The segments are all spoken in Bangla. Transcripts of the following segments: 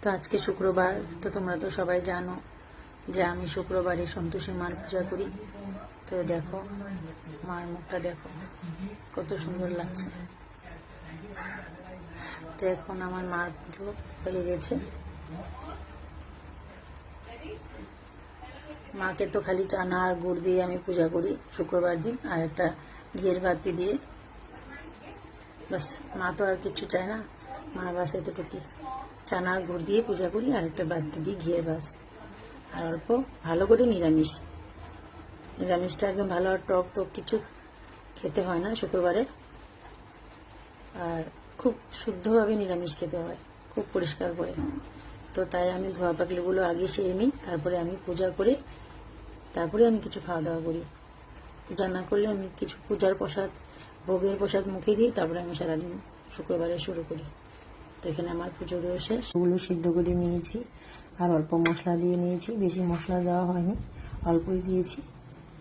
তো আজকে শুক্রবার, তো তোমরা তো সবাই জানো যে আমি শুক্রবারে সন্তোষী মার পূজা করি। তো দেখো মার মুখটা দেখো কত সুন্দর লাগছে। তো এখন আমার মার পুজো হয়ে গেছে। মাকে তো খালি চানা আর গুড় দিয়ে আমি পূজা করি শুক্রবার দিন, আর একটা ঘিয়ের বাতি দিয়ে, বাস। মা তো আর কিছু চায় না, মা বাস এতটুকু চানা আর গুড় দিয়ে পূজা করি, আর একটা বাতি দিই ঘিয়ের, বাস। আর অল্প ভালো করে নিরামিষটা একদম ভালো, আর টক টক কিছু খেতে হয় না শুক্রবারে। আর খুব শুদ্ধভাবে নিরামিষ খেতে হয়, খুব পরিষ্কার করে। তো তাই আমি ধোয়া পাকলিগুলো আগে সেরে নিই, তারপরে আমি পূজা করে তারপরে আমি কিছু খাওয়া দাওয়া করি। পূজা না করলে আমি কিছু পূজার প্রসাদ, ভোগের প্রসাদ মুখে দিই, তারপরে আমি সারাদিন শুক্রবারে শুরু করি। তো এখানে আমার পুজো দেওয়া শেষ। ওগুলো সিদ্ধ করে নিয়েছি, আর অল্প মশলা দিয়ে নিয়েছি, বেশি মশলা দেওয়া হয়নি, অল্পই দিয়েছি।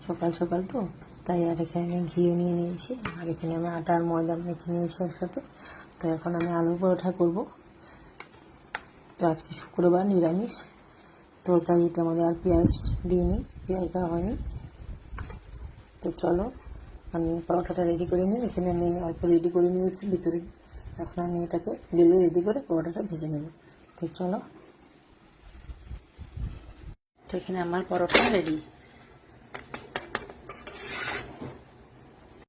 সকাল সকাল তো তাই। আর এখানে আমি ঘিও নিয়ে নিয়েছি, আর এখানে আমি আটা আর ময়দা মেখে নিয়েছি একসাথে। তো এখন আমি আলু পরোটা করব। তো আজকে শুক্রবার নিরামিষ, তো তাই এটা মধ্যে আর পেঁয়াজ দিইনি, পেঁয়াজ দেওয়া হয়নি। তো চলো আমি পরোটাটা রেডি করে নিই। এখানে আমি অল্প রেডি করে নিয়েছি ভিতরে, এখন আমি এটাকে বেলে রেডি করে পরোটাটা ভেজে নেব। তো চলো, তো এখানে আমার পরোটা রেডি।